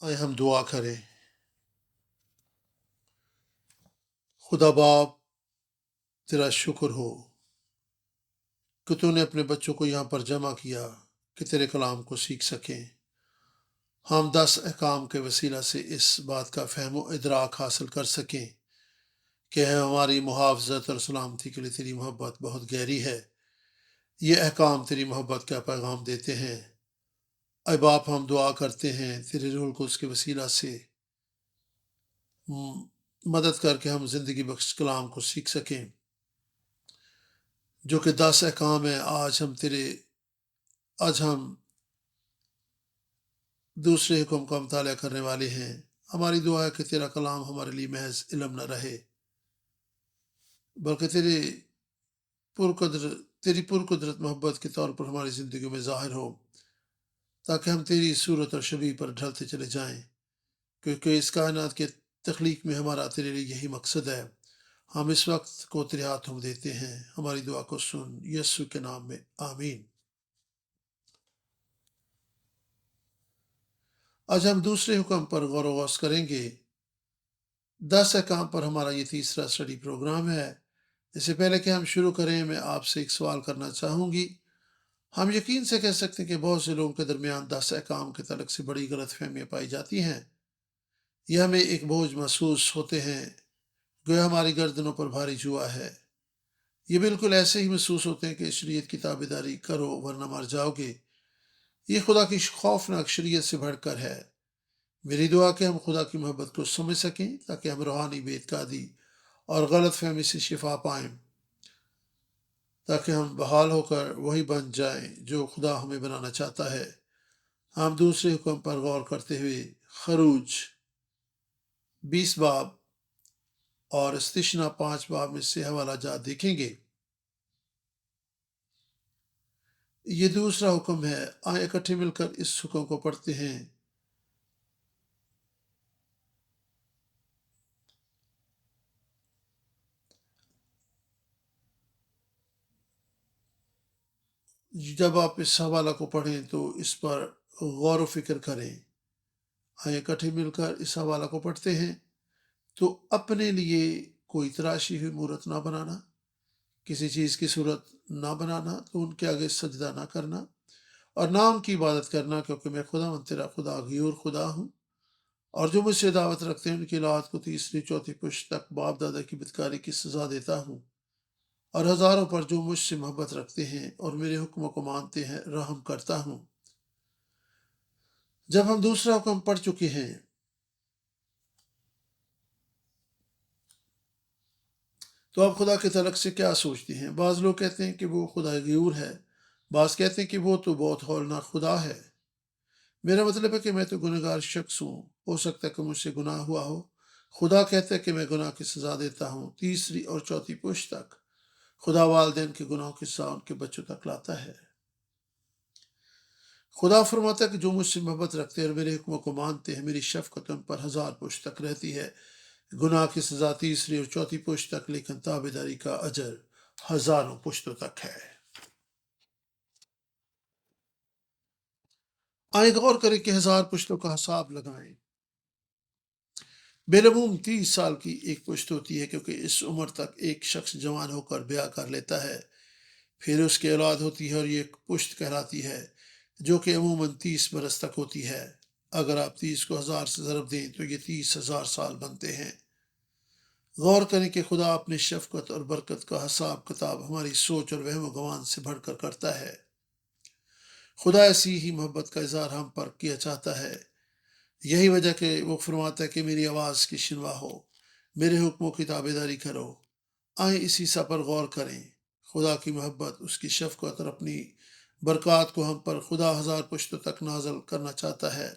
آئے ہم دعا کریں۔ خدا باپ، تیرا شکر ہو کہ تو نے اپنے بچوں کو یہاں پر جمع کیا کہ تیرے کلام کو سیکھ سکیں۔ ہم 10 احکام کے وسیلہ سے اس بات کا فہم و ادراک حاصل کر سکیں کہ ہماری محافظت اور سلامتی کے لیے تیری محبت بہت گہری ہے۔ یہ احکام تیری محبت کا پیغام دیتے ہیں۔ اے باپ، ہم دعا کرتے ہیں تیرے روح کو اس کے وسیلہ سے مدد کر کے ہم زندگی بخش کلام کو سیکھ سکیں جو کہ 10 احکام ہیں۔ آج ہم دوسرے حکم کا مطالعہ کرنے والے ہیں۔ ہماری دعا ہے کہ تیرا کلام ہمارے لیے محض علم نہ رہے، بلکہ تیری پرقدرت محبت کے طور پر ہماری زندگی میں ظاہر ہو، تاکہ ہم تیری صورت اور شبیہ پر ڈھلتے چلے جائیں، کیونکہ اس کائنات کے تخلیق میں ہمارا تیرے لیے یہی مقصد ہے۔ ہم اس وقت کو تیرے ہاتھوں میں دیتے ہیں، ہماری دعا کو سن، یسوع کے نام میں، آمین۔ آج ہم دوسرے حکم پر غور و خوض کریں گے۔ 10 احکام پر ہمارا یہ تیسرا اسٹڈی پروگرام ہے۔ اس سے پہلے کہ ہم شروع کریں، میں آپ سے ایک سوال کرنا چاہوں گی۔ ہم یقین سے کہہ سکتے ہیں کہ بہت سے لوگوں کے درمیان 10 احکام کے تعلق سے بڑی غلط فہمیاں پائی جاتی ہیں۔ یہ ہمیں ایک بوجھ محسوس ہوتے ہیں، گویا ہماری گردنوں پر بھاری جوا ہے۔ یہ بالکل ایسے ہی محسوس ہوتے ہیں کہ شریعت کی تابع داری کرو ورنہ مر جاؤ گے۔ یہ خدا کی خوفناک شریعت سے بڑھ کر ہے۔ میری دعا کہ ہم خدا کی محبت کو سمجھ سکیں، تاکہ ہم روحانی بے اعتقادی اور غلط فہمی سے شفا پائیں، تاکہ ہم بحال ہو کر وہی بن جائیں جو خدا ہمیں بنانا چاہتا ہے۔ ہم دوسرے حکم پر غور کرتے ہوئے خروج 20 باب اور استثنا 5 باب میں سے حوالہ جات دیکھیں گے۔ یہ دوسرا حکم ہے۔ آئیں اکٹھے مل کر اس حکم کو پڑھتے ہیں۔ جب آپ اس حوالہ کو پڑھیں تو اس پر غور و فکر کریں۔ آئیں اکٹھے مل کر اس حوالہ کو پڑھتے ہیں۔ تو اپنے لیے کوئی تراشی ہوئی مورت نہ بنانا، کسی چیز کی صورت نہ بنانا، تو ان کے آگے سجدہ نہ کرنا اور نہ ان کی عبادت کرنا، کیونکہ میں خدا تیرا خدا غیور خدا ہوں، اور جو مجھ سے دعوت رکھتے ہیں ان کی اولاد کو تیسری چوتھی پشت تک باپ دادا کی بدکاری کی سزا دیتا ہوں، اور ہزاروں پر جو مجھ سے محبت رکھتے ہیں اور میرے حکموں کو مانتے ہیں رحم کرتا ہوں۔ جب ہم دوسرا حکم پڑھ چکے ہیں تو آپ خدا کے تعلق سے کیا سوچتے ہیں؟ بعض لوگ کہتے ہیں کہ وہ خدا غیور ہے، بعض کہتے ہیں کہ وہ تو بہت ہولناک خدا ہے۔ میرا مطلب ہے کہ میں تو گنہگار شخص ہوں، ہو سکتا ہے کہ مجھ سے گناہ ہوا ہو۔ خدا کہتا ہے کہ میں گناہ کی سزا دیتا ہوں تیسری اور چوتھی پشت تک۔ خدا والدین کے گناہوں کی سزا ان کے بچوں تک لاتا ہے۔ خدا فرماتا ہے کہ جو مجھ سے محبت رکھتے ہیں اور میرے حکموں کو مانتے ہیں، میری شفقت ان پر 1000 پشت تک رہتی ہے۔ گناہ کی سزا تیسری اور چوتھی پشت تک، لیکن تابعداری کا اجر ہزاروں پشتوں تک ہے۔ آئیں غور کریں کہ 1000 پشتوں کا حساب لگائیں۔ بالعموم 30 سال کی ایک پشت ہوتی ہے، کیونکہ اس عمر تک ایک شخص جوان ہو کر بیاہ کر لیتا ہے، پھر اس کی اولاد ہوتی ہے اور یہ ایک پشت کہلاتی ہے، جو کہ عموماً 30 برس تک ہوتی ہے۔ اگر آپ 30 کو 1000 سے ضرب دیں تو یہ 30,000 سال بنتے ہیں۔ غور کریں کہ خدا اپنی شفقت اور برکت کا حساب کتاب ہماری سوچ اور وہم و گمان سے بڑھ کر کرتا ہے۔ خدا ایسی ہی محبت کا اظہار ہم پر کیا چاہتا ہے۔ یہی وجہ کہ وہ فرماتا ہے کہ میری آواز کی شنوا ہو، میرے حکموں کی تابع داری کرو۔ آئیں اسی حصہ پر غور کریں۔ خدا کی محبت، اس کی شفقت اور اپنی برکات کو ہم پر خدا 1000 پشتوں تک نازل کرنا چاہتا ہے۔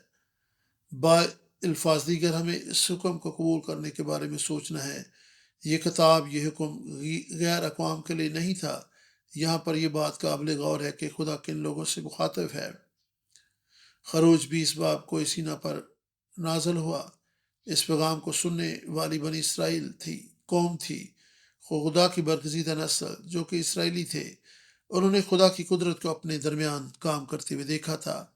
با الفاظ دیگر ہمیں اس حکم کو قبول کرنے کے بارے میں سوچنا ہے۔ یہ کتاب، یہ حکم غیر اقوام کے لیے نہیں تھا۔ یہاں پر یہ بات قابل غور ہے کہ خدا کن لوگوں سے مخاطب ہے۔ خروج 20 باب کو سینا پر نازل ہوا۔ اس پیغام کو سننے والی بنی اسرائیل قوم تھی، خدا کی برگزیدہ نسل جو کہ اسرائیلی تھے۔ انہوں نے خدا کی قدرت کو اپنے درمیان کام کرتے ہوئے دیکھا تھا۔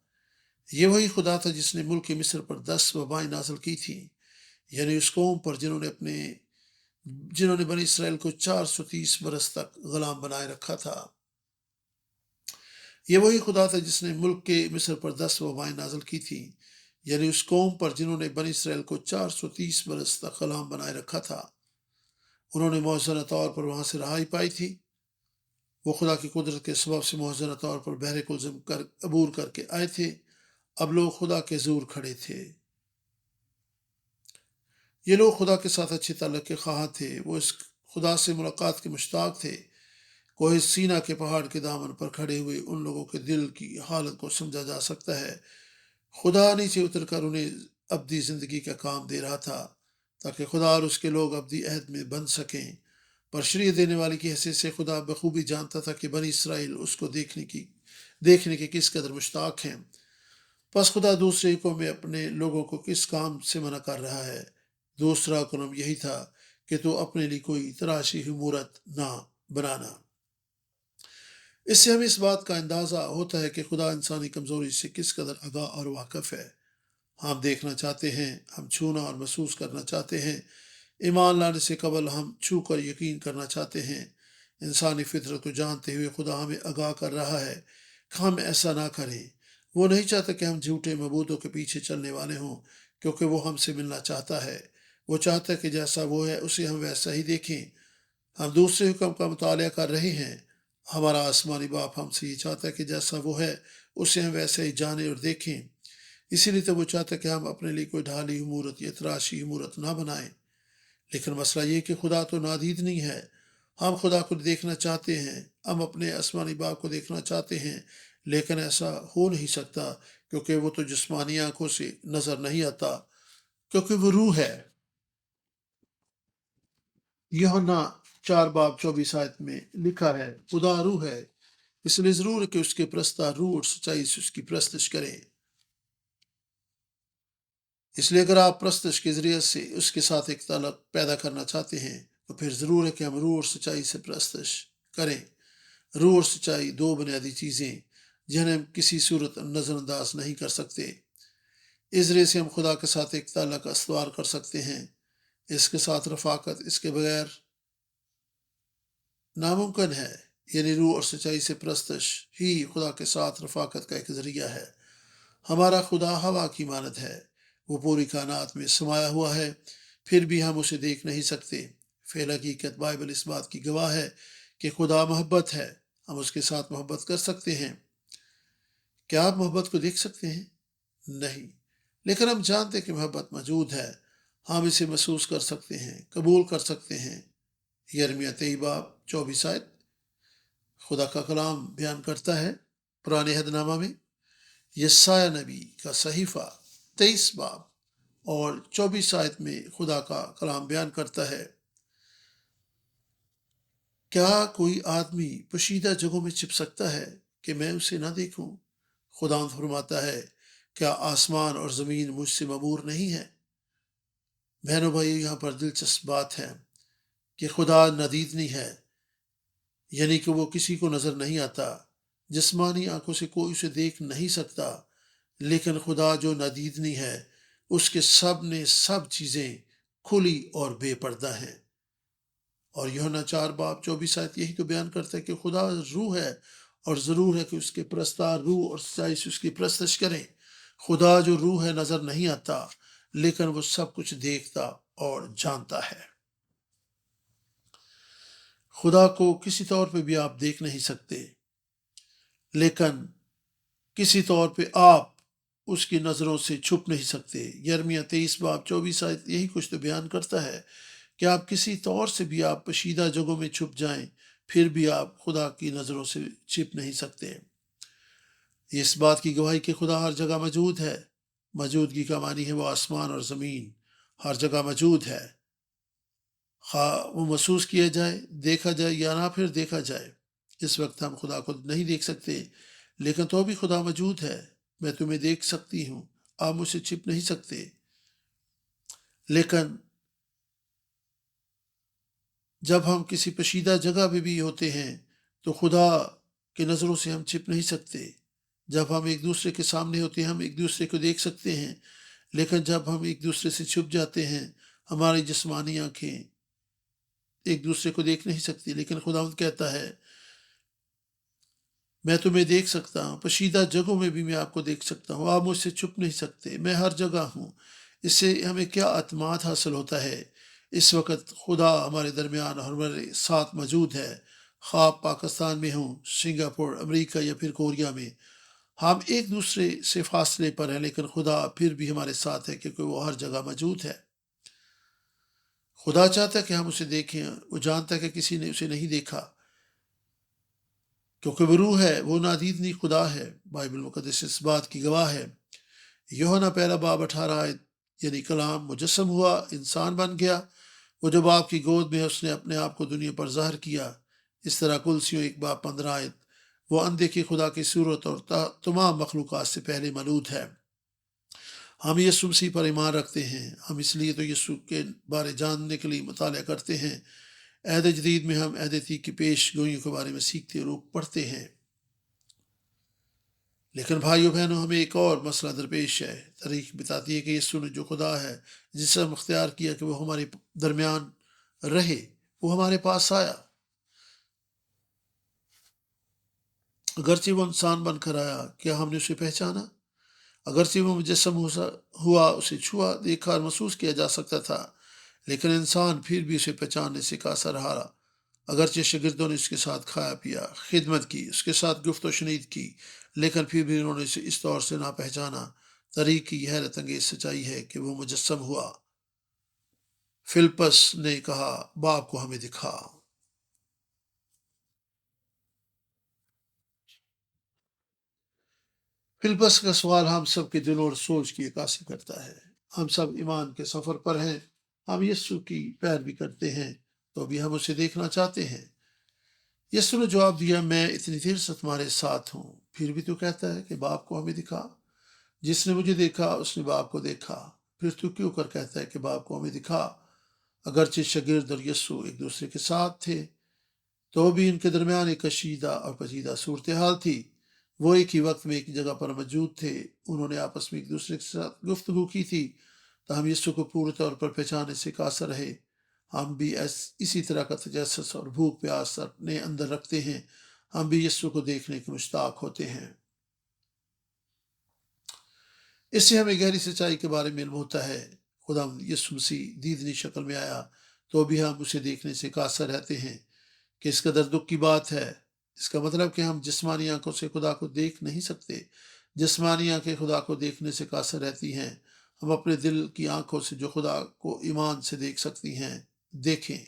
یہ وہی خدا تھا جس نے ملک مصر پر 10 وبائیں نازل کی تھیں، یعنی اس قوم پر جنہوں نے بنی اسرائیل کو 430 برس تک غلام بنائے رکھا تھا۔ یہ وہی خدا تھا جس نے ملک کے مصر پر 10 وبائیں نازل کی تھیں، یعنی اس قوم پر جنہوں نے بنی اسرائیل کو 430 برس تک غلام بنائے رکھا تھا۔ انہوں نے معجزانہ طور پر وہاں سے رہائی پائی تھی۔ وہ خدا کی قدرت کے سبب سے معجزانہ طور پر بحر کلزم عبور کر کے آئے تھے۔ اب لوگ خدا کے زور کھڑے تھے۔ یہ لوگ خدا کے ساتھ اچھے تعلق کے خواہاں تھے۔ وہ اس خدا سے ملاقات کے مشتاق تھے۔ کوہ سینا کے پہاڑ کے دامن پر کھڑے ہوئے ان لوگوں کے دل کی حالت کو سمجھا جا سکتا ہے۔ خدا نیچے اتر کر انہیں ابدی زندگی کا کام دے رہا تھا تاکہ خدا اور اس کے لوگ ابدی عہد میں بن سکیں۔ پر شریعت دینے والے کی حیثیت سے خدا بخوبی جانتا تھا کہ بنی اسرائیل اس کو دیکھنے کے کس قدر مشتاق ہیں۔ پس خدا دوسرے حکم میں اپنے لوگوں کو کس کام سے منع کر رہا ہے؟ دوسرا حکم یہی تھا کہ تو اپنے لیے کوئی تراشی ہوئی مورت نہ بنانا۔ اس سے ہمیں اس بات کا اندازہ ہوتا ہے کہ خدا انسانی کمزوری سے کس قدر آگاہ اور واقف ہے۔ ہم دیکھنا چاہتے ہیں، ہم چھونا اور محسوس کرنا چاہتے ہیں، ایمان لانے سے قبل ہم چھو کر یقین کرنا چاہتے ہیں۔ انسانی فطرت کو جانتے ہوئے خدا ہمیں آگاہ کر رہا ہے کہ ہم ایسا نہ کریں۔ وہ نہیں چاہتا کہ ہم جھوٹے معبودوں کے پیچھے چلنے والے ہوں، کیونکہ وہ ہم سے ملنا چاہتا ہے۔ وہ چاہتا ہے کہ جیسا وہ ہے اسے ہم ویسا ہی دیکھیں۔ ہم دوسرے حکم کا مطالعہ کر رہے ہیں۔ ہمارا آسمانی باپ ہم سے یہ چاہتا ہے کہ جیسا وہ ہے اسے ہم ویسا ہی جانیں اور دیکھیں۔ اسی لیے تو وہ چاہتا ہے کہ ہم اپنے لیے کوئی ڈھالی ہوئی مورت یا تراشی ہوئی مورت نہ بنائیں۔ لیکن مسئلہ یہ کہ خدا تو نادید نہیں ہے۔ ہم خدا کو دیکھنا چاہتے ہیں، ہم اپنے آسمانی باپ کو دیکھنا چاہتے ہیں، لیکن ایسا ہو نہیں سکتا کیونکہ وہ تو جسمانی آنکھوں سے نظر نہیں آتا، کیونکہ وہ روح ہے۔ یوحنا 4:24 میں لکھا ہے، خدا روح ہے، اس لیے ضرور ہے کہ اس کے پرستار روح اور سچائی سے اس کی پرستش کریں۔ اس لیے اگر آپ پرستش کے ذریعے سے اس کے ساتھ ایک تعلق پیدا کرنا چاہتے ہیں تو پھر ضرور ہے کہ ہم روح اور سچائی سے پرستش کریں۔ روح اور سچائی دو بنیادی چیزیں جنہیں ہم کسی صورت نظر انداز نہیں کر سکتے۔ اس ذریعے سے ہم خدا کے ساتھ ایک تعلق استوار کر سکتے ہیں۔ اس کے ساتھ رفاقت اس کے بغیر ناممکن ہے، یعنی روح اور سچائی سے پرستش ہی خدا کے ساتھ رفاقت کا ایک ذریعہ ہے۔ ہمارا خدا ہوا کی مانند ہے، وہ پوری کائنات میں سمایا ہوا ہے، پھر بھی ہم اسے دیکھ نہیں سکتے۔ فی الحقیقت بائبل اس بات کی گواہ ہے کہ خدا محبت ہے۔ ہم اس کے ساتھ محبت کر سکتے ہیں۔ کیا آپ محبت کو دیکھ سکتے ہیں؟ نہیں، لیکن ہم جانتے ہیں کہ محبت موجود ہے۔ ہم اسے محسوس کر سکتے ہیں، قبول کر سکتے ہیں۔ یرمیہ 23:24 خدا کا کلام بیان کرتا ہے پرانے عہد نامہ میں، یسایہ نبی کا صحیفہ 23:24 میں خدا کا کلام بیان کرتا ہے، کیا کوئی آدمی پوشیدہ جگہوں میں چھپ سکتا ہے کہ میں اسے نہ دیکھوں؟ خدا فرماتا ہے، کیا آسمان اور زمین مجھ سے مبور نہیں ہے؟ بہنوں بھائی، یہاں پر دلچسپ بات ہے کہ خدا ندید نہیں ہے، یعنی کہ وہ کسی کو نظر نہیں آتا۔ جسمانی آنکھوں سے کوئی اسے دیکھ نہیں سکتا، لیکن خدا جو نادیدنی ہے اس کے سب چیزیں کھلی اور بے پردہ ہیں۔ اور یوحنا 4:24 یہی تو بیان کرتا ہے کہ خدا روح ہے اور ضرور ہے کہ اس کے پرستار روح اور سچائی سے اس کی پرستش کریں۔ خدا جو روح ہے نظر نہیں آتا، لیکن وہ سب کچھ دیکھتا اور جانتا ہے۔ خدا کو کسی طور پہ بھی آپ دیکھ نہیں سکتے، لیکن کسی طور پہ آپ اس کی نظروں سے چھپ نہیں سکتے۔ یرمیہ 23:24 یہی کچھ تو بیان کرتا ہے کہ آپ کسی طور سے بھی آپ پوشیدہ جگہوں میں چھپ جائیں، پھر بھی آپ خدا کی نظروں سے چھپ نہیں سکتے۔ اس بات کی گواہی کہ خدا ہر جگہ موجود ہے۔ موجودگی کا معنی ہے وہ آسمان اور زمین ہر جگہ موجود ہے، خواہ وہ محسوس کیا جائے، دیکھا جائے یا نہ پھر دیکھا جائے۔ اس وقت ہم خدا کو نہیں دیکھ سکتے، لیکن تو بھی خدا موجود ہے۔ میں تمہیں دیکھ سکتی ہوں، آپ مجھ سے چھپ نہیں سکتے۔ لیکن جب ہم کسی پوشیدہ جگہ پہ بھی ہوتے ہیں تو خدا کی نظروں سے ہم چھپ نہیں سکتے۔ جب ہم ایک دوسرے کے سامنے ہوتے ہیں ہم ایک دوسرے کو دیکھ سکتے ہیں، لیکن جب ہم ایک دوسرے سے چھپ جاتے ہیں ہماری جسمانی آنکھیں ایک دوسرے کو دیکھ نہیں سکتی، لیکن خداوند کہتا ہے میں تمہیں دیکھ سکتا ہوں، پوشیدہ جگہوں میں بھی میں آپ کو دیکھ سکتا ہوں، آپ مجھ سے چھپ نہیں سکتے، میں ہر جگہ ہوں۔ اس سے ہمیں کیا اعتماد حاصل ہوتا ہے؟ اس وقت خدا ہمارے درمیان اور ہمارے ساتھ موجود ہے، خواہ آپ پاکستان میں ہوں، سنگاپور، امریکہ یا پھر کوریا میں، ہم ایک دوسرے سے فاصلے پر ہیں لیکن خدا پھر بھی ہمارے ساتھ ہے کیونکہ وہ ہر جگہ موجود ہے۔ خدا چاہتا ہے کہ ہم اسے دیکھیں، وہ جانتا ہے کہ کسی نے اسے نہیں دیکھا کیونکہ وہ روح ہے، وہ نادیدنی خدا ہے۔ بائبل مقدس اس بات کی گواہ ہے۔ یوحنا پہلا باب 18 آیت، یعنی کلام مجسم ہوا، انسان بن گیا، وہ جب آپ کی گود میں ہے اس نے اپنے آپ کو دنیا پر ظاہر کیا۔ اس طرح کلسیوں 1 باب 15 آیت، وہ اندیکھی خدا کی صورت اور تمام مخلوقات سے پہلے مولود ہے۔ ہم یسوع مسیح پر ایمان رکھتے ہیں، ہم اس لیے تو یسوع کے بارے جاننے کے لیے مطالعہ کرتے ہیں۔ عہد جدید میں ہم عہد عتیق کی پیش گوئیوں کے بارے میں سیکھتے اور پڑھتے ہیں، لیکن بھائیو بہنوں ہمیں ایک اور مسئلہ درپیش ہے۔ تاریخ بتاتی ہے کہ یسوع نے جو خدا ہے جسے ہم اختیار کیا کہ وہ ہمارے درمیان رہے، وہ ہمارے پاس آیا۔ اگرچہ وہ انسان بن کر آیا، کیا ہم نے اسے پہچانا؟ اگرچہ وہ مجسم ہوا، اسے چھوا، دیکھا اور محسوس کیا جا سکتا تھا، لیکن انسان پھر بھی اسے پہچاننے سے قاصر رہا۔ اگرچہ شاگردوں نے اس کے ساتھ کھایا پیا، خدمت کی، اس کے ساتھ گفت و شنید کی، لیکن پھر بھی انہوں نے اسے اس طور سے نہ پہچانا۔ طریق کی یہ حیرت انگیز سچائی ہے کہ وہ مجسم ہوا۔ فلپس نے کہا باپ کو ہمیں دکھا۔ فلپس کا سوال ہم سب کے دل اور سوچ کی عکاسی کرتا ہے۔ ہم سب ایمان کے سفر پر ہیں، ہم یسوع کی پیروی کرتے ہیں تو بھی ہم اسے دیکھنا چاہتے ہیں۔ یسوع نے جواب دیا، میں اتنی دیر سے تمہارے ساتھ ہوں، پھر بھی تو کہتا ہے کہ باپ کو ہمیں دکھا۔ جس نے مجھے دیکھا اس نے باپ کو دیکھا، پھر تو کیوں کر کہتا ہے کہ باپ کو ہمیں دکھا؟ اگرچہ شاگرد اور یسوع ایک دوسرے کے ساتھ تھے تو بھی ان کے درمیان ایک کشیدہ اور پیچیدہ صورتحال تھی۔ وہ ایک ہی وقت میں ایک جگہ پر موجود تھے، انہوں نے آپس میں ایک دوسرے کے ساتھ گفتگو کی تھی، تاہم یسوع کو پورے طور پر پہچانے سے قاصر رہے۔ ہم بھی اسی طرح کا تجسس اور بھوک پیاس اپنے اندر رکھتے ہیں، ہم بھی یسوع کو دیکھنے کے مشتاق ہوتے ہیں۔ اس سے ہمیں گہری سچائی کے بارے میں علم ہوتا ہے۔ خدا یسوع مسیح دیدنی شکل میں آیا تو بھی ہم اسے دیکھنے سے قاصر رہتے ہیں کہ اس قدر دکھ کی بات ہے۔ اس کا مطلب کہ ہم جسمانی آنکھوں سے خدا کو دیکھ نہیں سکتے۔ جسمانی آنکھیں خدا کو دیکھنے سے قاصر رہتی ہیں۔ ہم اپنے دل کی آنکھوں سے جو خدا کو ایمان سے دیکھ سکتی ہیں دیکھیں۔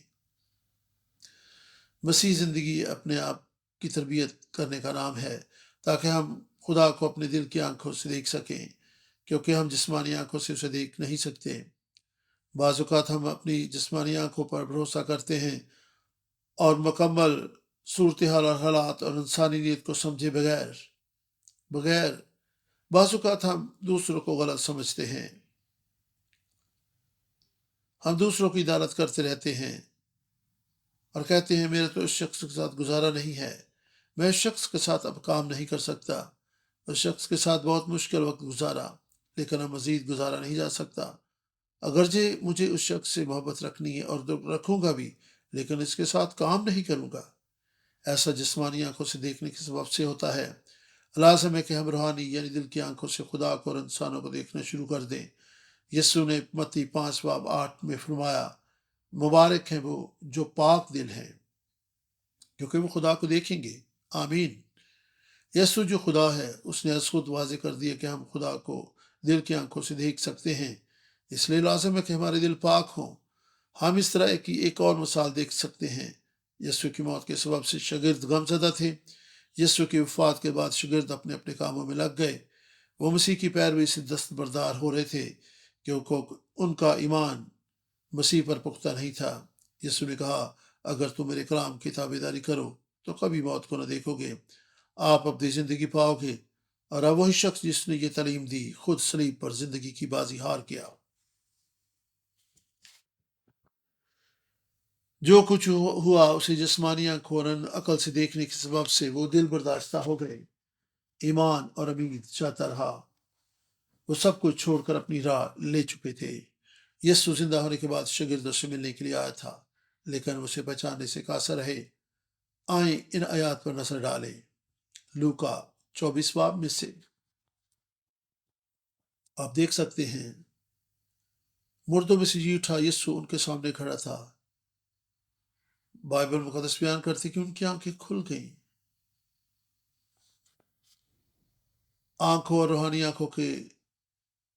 مسیح زندگی اپنے آپ کی تربیت کرنے کا نام ہے تاکہ ہم خدا کو اپنے دل کی آنکھوں سے دیکھ سکیں، کیونکہ ہم جسمانی آنکھوں سے اسے دیکھ نہیں سکتے۔ بعض اوقات ہم اپنی جسمانی آنکھوں پر بھروسہ کرتے ہیں اور مکمل صورتحال اور حالات اور انسانی نیت کو سمجھے بغیر بعض اوقات ہم دوسروں کو غلط سمجھتے ہیں۔ ہم دوسروں کی عدالت کرتے رہتے ہیں اور کہتے ہیں میرا تو اس شخص کے ساتھ گزارا نہیں ہے، میں اس شخص کے ساتھ اب کام نہیں کر سکتا، اس شخص کے ساتھ بہت مشکل وقت گزارا لیکن اب مزید گزارا نہیں جا سکتا۔ اگرچہ مجھے اس شخص سے محبت رکھنی ہے اور رکھوں گا بھی، لیکن اس کے ساتھ کام نہیں کروں گا۔ ایسا جسمانی آنکھوں سے دیکھنے کے سبب سے ہوتا ہے۔ لازم ہے کہ ہم روحانی یعنی دل کی آنکھوں سے خدا کو اور انسانوں کو دیکھنا شروع کر دیں۔ یسوع نے متی 5 باب 8 میں فرمایا، مبارک ہیں وہ جو پاک دل ہیں کیونکہ وہ خدا کو دیکھیں گے۔ آمین۔ یسوع جو خدا ہے اس نے از خود واضح کر دیا کہ ہم خدا کو دل کی آنکھوں سے دیکھ سکتے ہیں، اس لیے لازم ہے کہ ہمارے دل پاک ہوں۔ ہم اس طرح کی ایک اور مثال دیکھ سکتے ہیں۔ یسوع کی موت کے سبب سے شاگرد غم زدہ تھے۔ یسوع کی وفات کے بعد شاگرد اپنے اپنے کاموں میں لگ گئے۔ وہ مسیح کی پیروی سے دستبردار ہو رہے تھے کیونکہ ان کا ایمان مسیح پر پختہ نہیں تھا۔ یسوع نے کہا، اگر تم میرے کلام کی تابعداری کرو تو کبھی موت کو نہ دیکھو گے، آپ اپنی زندگی پاؤ گے۔ اور اب وہی شخص جس نے یہ تعلیم دی خود صلیب پر زندگی کی بازی ہار گیا۔ جو کچھ ہوا اسے جسمانی آنکھوں اور عقل سے دیکھنے کے سبب سے وہ دل برداشتہ ہو گئے۔ ایمان اور امید چاہتا رہا۔ وہ سب کچھ چھوڑ کر اپنی راہ لے چکے تھے۔ یسوع زندہ ہونے کے بعد شاگردوں سے ملنے کے لیے آیا تھا، لیکن اسے پہچاننے سے قاصر رہے۔ آئیں ان آیات پر نظر ڈالیں۔ لوکا 24 باب میں سے آپ دیکھ سکتے ہیں مردوں میں سے جی اٹھا یسوع ان کے سامنے کھڑا تھا۔ بائبل مقدس بیان کرتی کہ ان کی آنکھیں کھل گئیں۔ آنکھوں اور روحانی آنکھوں کے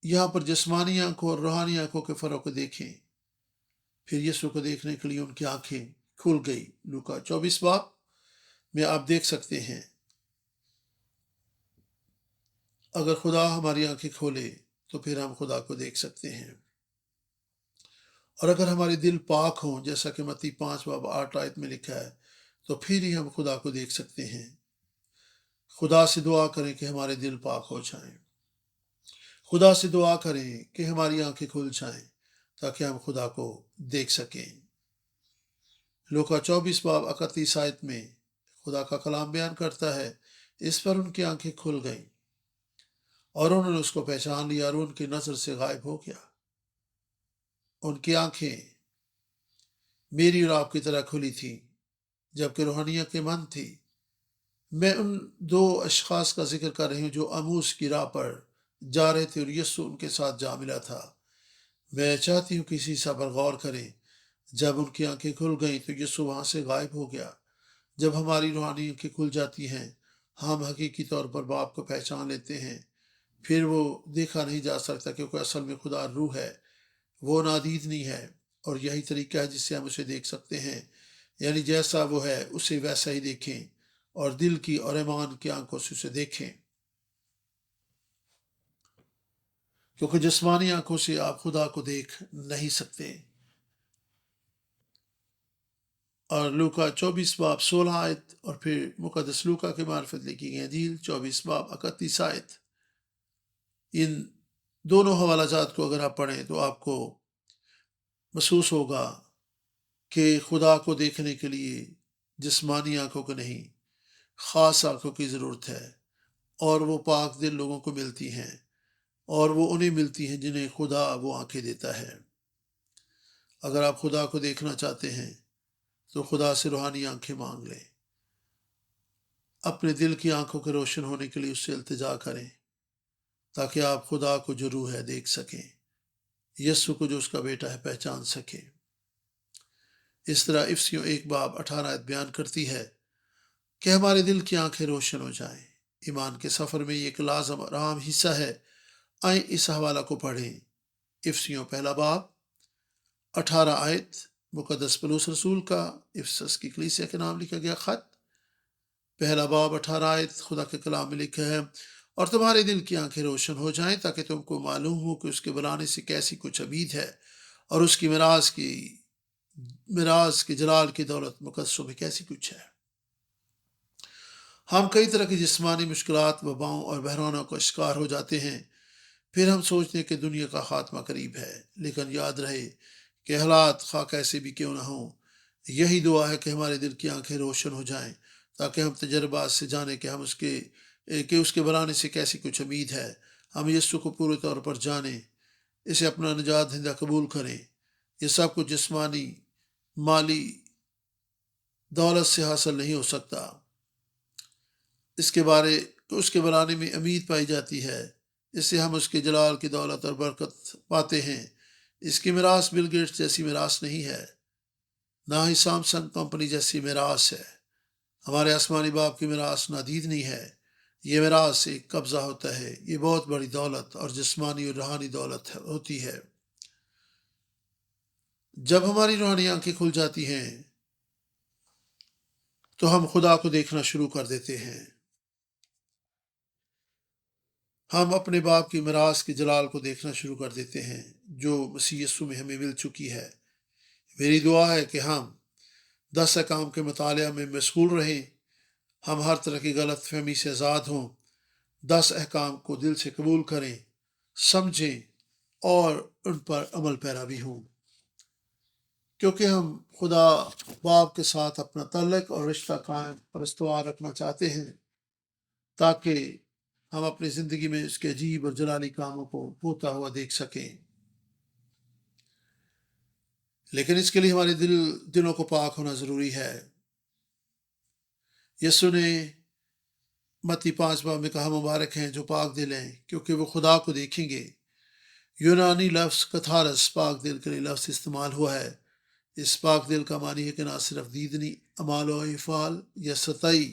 یہاں پر جسمانی آنکھوں اور روحانی آنکھوں کے فرق کو دیکھیں۔ پھر یسوع کو دیکھنے کے لیے ان کی آنکھیں کھل گئی۔ لوکا 24 باب میں آپ دیکھ سکتے ہیں اگر خدا ہماری آنکھیں کھولے تو پھر ہم خدا کو دیکھ سکتے ہیں، اور اگر ہمارے دل پاک ہوں جیسا کہ متی 5 باب 8 آیت میں لکھا ہے تو پھر ہی ہم خدا کو دیکھ سکتے ہیں۔ خدا سے دعا کریں کہ ہمارے دل پاک ہو جائیں۔ خدا سے دعا کریں کہ ہماری آنکھیں کھل جائیں تاکہ ہم خدا کو دیکھ سکیں۔ لوکا 24 باب 31 آیت میں خدا کا کلام بیان کرتا ہے، اس پر ان کی آنکھیں کھل گئیں اور انہوں نے اس کو پہچان لیا اور ان کی نظر سے غائب ہو گیا۔ ان کی آنکھیں میری اور آپ کی طرح کھلی تھیں جبکہ روحانیہ کے من تھی۔ میں ان دو اشخاص کا ذکر کر رہی ہوں جو اموس کی راہ پر جا رہے تھے اور یسوع ان کے ساتھ جا ملا تھا۔ میں چاہتی ہوں کہ اسی حصہ پر غور کریں۔ جب ان کی آنکھیں کھل گئیں تو یسوع وہاں سے غائب ہو گیا۔ جب ہماری روحانی آنکھیں کھل جاتی ہیں ہم حقیقی طور پر باپ کو پہچان لیتے ہیں۔ پھر وہ دیکھا نہیں جا سکتا کیونکہ اصل میں خدا روح ہے، وہ نادید نہیں ہے، اور یہی طریقہ ہے جس سے ہم اسے دیکھ سکتے ہیں، یعنی جیسا وہ ہے اسے ویسا ہی دیکھیں اور دل کی اور ایمان کی آنکھوں سے اسے دیکھیں، کیونکہ جسمانی آنکھوں سے آپ خدا کو دیکھ نہیں سکتے۔ اور لوکا 24 باب 16 آیت اور پھر مقدس لوکا کے معرفت لکھی گئی انجیل 24 باب 31 آیت، ان دونوں حوالہ جات کو اگر آپ پڑھیں تو آپ کو محسوس ہوگا کہ خدا کو دیکھنے کے لیے جسمانی آنکھوں کو نہیں، خاص آنکھوں کی ضرورت ہے، اور وہ پاک دل لوگوں کو ملتی ہیں، اور وہ انہیں ملتی ہیں جنہیں خدا وہ آنکھیں دیتا ہے۔ اگر آپ خدا کو دیکھنا چاہتے ہیں تو خدا سے روحانی آنکھیں مانگ لیں، اپنے دل کی آنکھوں کے روشن ہونے کے لیے اس سے التجا کریں تاکہ آپ خدا کو جو روح ہے دیکھ سکیں، یسوع کو جو اس کا بیٹا ہے پہچان سکیں۔ اس طرح افسیوں 1 باب 18 آیت بیان کرتی ہے کہ ہمارے دل کی آنکھیں روشن ہو جائیں۔ ایمان کے سفر میں یہ ایک لازم اور عام حصہ ہے۔ آئیں اس حوالہ کو پڑھیں۔ افسیوں 1 باب 18 آیت، مقدس پولس رسول کا افسس کی کلیسیا کے نام لکھا گیا خط، 1 باب 18 آیت خدا کے کلام میں لکھا ہے، اور تمہارے دل کی آنکھیں روشن ہو جائیں تاکہ تم کو معلوم ہو کہ اس کے بلانے سے کیسی کچھ امید ہے اور اس کی میراث کی جلال کی دولت مقدسوں میں کیسی کچھ ہے۔ ہم کئی طرح کی جسمانی مشکلات، وباؤں اور بحرانوں کا شکار ہو جاتے ہیں، پھر ہم سوچتے ہیں کہ دنیا کا خاتمہ قریب ہے، لیکن یاد رہے کہ حالات خواہ کیسے بھی کیوں نہ ہوں، یہی دعا ہے کہ ہمارے دل کی آنکھیں روشن ہو جائیں تاکہ ہم تجربات سے جانیں کہ اس کے بلانے سے کیسی کچھ امید ہے۔ ہم یسوع کو پورے طور پر جانیں، اسے اپنا نجات دہندہ قبول کریں۔ یہ سب کچھ جسمانی مالی دولت سے حاصل نہیں ہو سکتا۔ اس کے بلانے میں امید پائی جاتی ہے، اس سے ہم اس کے جلال کی دولت اور برکت پاتے ہیں۔ اس کی میراث بل گیٹس جیسی میراث نہیں ہے، نہ ہی سامسنگ کمپنی جیسی میراث ہے۔ ہمارے آسمانی باپ کی میراث نادید نہیں ہے، یہ میراث ایک قبضہ ہوتا ہے، یہ بہت بڑی دولت اور جسمانی اور روحانی دولت ہوتی ہے۔ جب ہماری روحانی آنکھیں کھل جاتی ہیں تو ہم خدا کو دیکھنا شروع کر دیتے ہیں۔ ہم اپنے باپ کی میراث کے جلال کو دیکھنا شروع کر دیتے ہیں جو مسیح یسوع میں ہمیں مل چکی ہے۔ میری دعا ہے کہ ہم 10 احکام کے مطالعہ میں مشغول رہیں، ہم ہر طرح کی غلط فہمی سے آزاد ہوں، 10 احکام کو دل سے قبول کریں، سمجھیں اور ان پر عمل پیرا بھی ہوں، کیونکہ ہم خدا باپ کے ساتھ اپنا تعلق اور رشتہ قائم اور استوار رکھنا چاہتے ہیں تاکہ ہم اپنی زندگی میں اس کے عجیب اور جلالی کاموں کو ہوتا ہوا دیکھ سکیں۔ لیکن اس کے لیے ہمارے دلوں کو پاک ہونا ضروری ہے۔ یسوع نے متی 5 باب میں کہا مبارک ہیں جو پاک دل ہیں کیونکہ وہ خدا کو دیکھیں گے۔ یونانی لفظ کتھارس پاک دل کے لیے لفظ استعمال ہوا ہے۔ اس پاک دل کا معنی ہے کہ نہ صرف دیدنی اعمال و افعال یا سطحی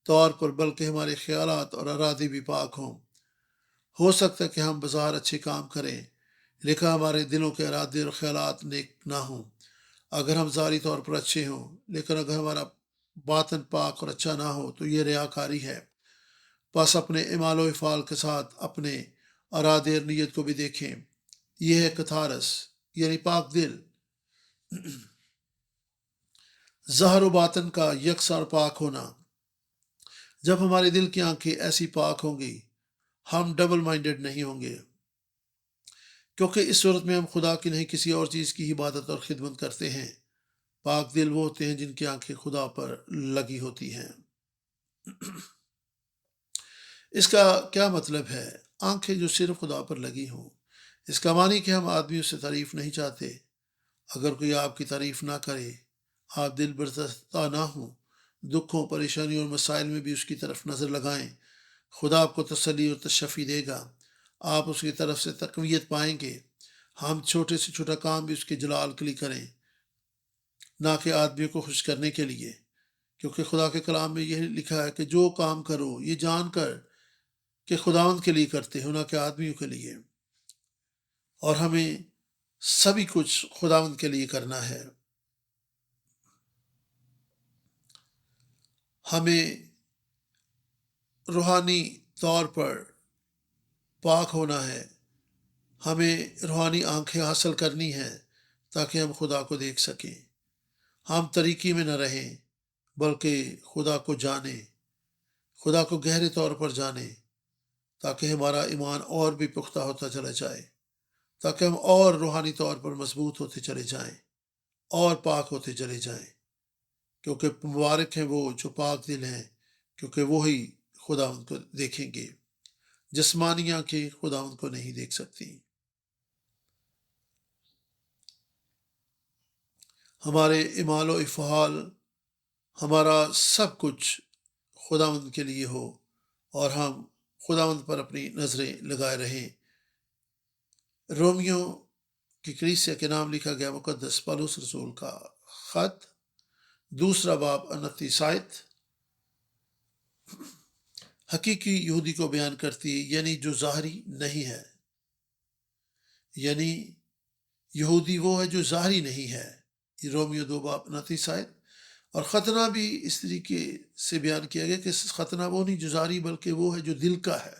طور پر بلکہ ہمارے خیالات اور ارادے بھی پاک ہوں۔ ہو سکتا ہے کہ ہم بظاہر اچھے کام کریں لیکن ہمارے دلوں کے ارادے اور خیالات نیک نہ ہوں۔ اگر ہم ظاہری طور پر اچھے ہوں لیکن اگر ہمارا باطن پاک اور اچھا نہ ہو تو یہ ریاکاری ہے۔ بس اپنے اعمال و افعال کے ساتھ اپنے ارادے اور نیت کو بھی دیکھیں۔ یہ ہے کتھارس یعنی پاک دل، ظاہر و باطن کا یکساں پاک ہونا۔ جب ہمارے دل کی آنکھیں ایسی پاک ہوں گی ہم ڈبل مائنڈڈ نہیں ہوں گے، کیونکہ اس صورت میں ہم خدا کی نہیں کسی اور چیز کی عبادت اور خدمت کرتے ہیں۔ پاک دل وہ ہوتے ہیں جن کی آنکھیں خدا پر لگی ہوتی ہیں۔ اس کا کیا مطلب ہے؟ آنکھیں جو صرف خدا پر لگی ہوں۔ اس کا معنی کہ ہم آدمیوں سے تعریف نہیں چاہتے۔ اگر کوئی آپ کی تعریف نہ کرے، آپ دل برتاتا نہ ہوں، دکھوں، پریشانیوں اور مسائل میں بھی اس کی طرف نظر لگائیں، خدا آپ کو تسلی اور تشفی دے گا۔ آپ اس کی طرف سے تقویت پائیں گے۔ ہم چھوٹے سے چھوٹا کام بھی اس کے جلال کے لیے کریں، نہ کہ آدمیوں کو خوش کرنے کے لیے، کیونکہ خدا کے کلام میں یہ لکھا ہے کہ جو کام کرو یہ جان کر کہ خداوند کے لیے کرتے ہو نہ کہ آدمیوں کے لیے۔ اور ہمیں سبھی کچھ خداوند کے لیے کرنا ہے۔ ہمیں روحانی طور پر پاک ہونا ہے۔ ہمیں روحانی آنکھیں حاصل کرنی ہیں تاکہ ہم خدا کو دیکھ سکیں۔ ہم طریقی میں نہ رہیں بلکہ خدا کو جانیں، خدا کو گہرے طور پر جانیں، تاکہ ہمارا ایمان اور بھی پختہ ہوتا چلا جائے، تاکہ ہم اور روحانی طور پر مضبوط ہوتے چلے جائیں اور پاک ہوتے چلے جائیں، کیونکہ مبارک ہیں وہ جو پاک دل ہیں کیونکہ وہی خداوند کو دیکھیں گے۔ جسمانی آنکھیں خداوند کو نہیں دیکھ سکتی۔ ہمارے اعمال و افعال، ہمارا سب کچھ خداوند کے لیے ہو اور ہم خداوند پر اپنی نظریں لگائے رہیں۔ رومیو کی کلیسیا کے نام لکھا گیا مقدس پالوس رسول کا خط، 2 باب 29 آیت حقیقی یہودی کو بیان کرتی ہے، یعنی جو ظاہری نہیں ہے۔ یعنی یہودی وہ ہے جو ظاہری نہیں ہے۔ یہ رومیو 2 باب 29 آیت۔ اور ختنہ بھی اس طریقے سے بیان کیا گیا کہ ختنہ وہ نہیں جو ظاہری بلکہ وہ ہے جو دل کا ہے۔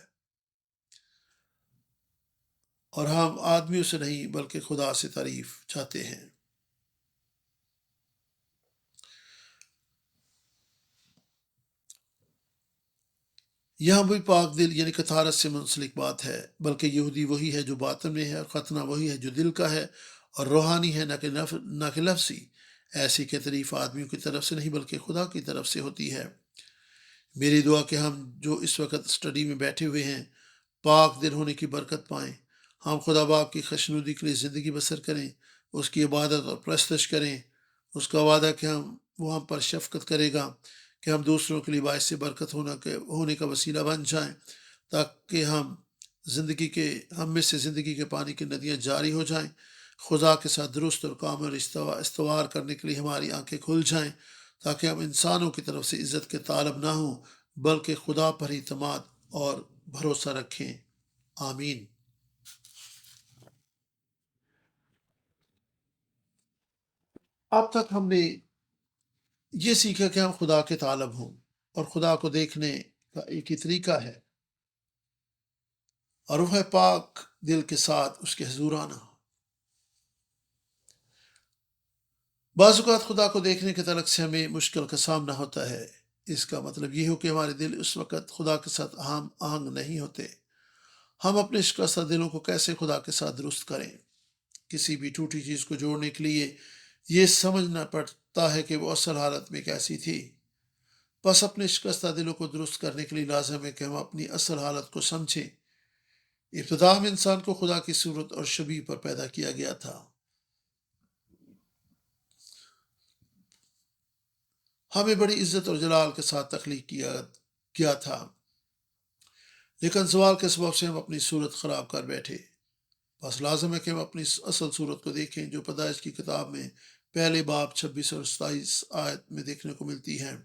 اور ہم آدمیوں سے نہیں بلکہ خدا سے تعریف چاہتے ہیں۔ یہاں بھی پاک دل یعنی کتھارت سے منسلک بات ہے، بلکہ یہودی وہی ہے جو باطن میں ہے، اور ختنہ وہی ہے جو دل کا ہے اور روحانی ہے، نہ کہ لفظی۔ ایسی کہ تعریف آدمیوں کی طرف سے نہیں بلکہ خدا کی طرف سے ہوتی ہے۔ میری دعا کہ ہم جو اس وقت اسٹڈی میں بیٹھے ہوئے ہیں پاک دل ہونے کی برکت پائیں۔ ہم خدا باپ کی خوشنودی کے لیے زندگی بسر کریں، اس کی عبادت اور پرستش کریں۔ اس کا وعدہ کہ وہ ہم پر شفقت کرے گا کہ ہم دوسروں کے لیے باعث سے برکت ہونے کا وسیلہ بن جائیں، تاکہ ہم میں سے زندگی کے پانی کی ندیاں جاری ہو جائیں۔ خدا کے ساتھ درست اور کامل استوار کرنے کے لیے ہماری آنکھیں کھل جائیں، تاکہ ہم انسانوں کی طرف سے عزت کے طالب نہ ہوں بلکہ خدا پر اعتماد اور بھروسہ رکھیں۔ آمین۔ اب تک ہم نے یہ سیکھا کہ ہم خدا کے طالب ہوں، اور خدا کو دیکھنے کا ایک ہی طریقہ ہے، اور وہ ہے پاک دل کے ساتھ اس کے حضور آنا۔ بعض اوقات خدا کو دیکھنے کے تعلق سے ہمیں مشکل کا سامنا ہوتا ہے۔ اس کا مطلب یہ ہو کہ ہمارے دل اس وقت خدا کے ساتھ ہم آہنگ نہیں ہوتے۔ ہم اپنے شکستہ دلوں کو کیسے خدا کے ساتھ درست کریں؟ کسی بھی ٹوٹی چیز کو جوڑنے کے لیے یہ سمجھنا پڑتا ہے کہ وہ اصل حالت میں کیسی تھی۔ بس اپنے شکستہ دلوں کو درست کرنے کے لیے لازم ہے کہ ہم اپنی اصل حالت کو سمجھیں۔ ابتدا میں انسان کو خدا کی صورت اور شبیہ پر پیدا کیا گیا تھا۔ ہمیں بڑی عزت اور جلال کے ساتھ تخلیق کیا تھا، لیکن زوال کے سبب سے ہم اپنی صورت خراب کر بیٹھے۔ بس لازم ہے کہ ہم اپنی اصل صورت کو دیکھیں جو پیدائش کی کتاب میں پہلے باب 26 اور 27 آیت میں دیکھنے کو ملتی ہے۔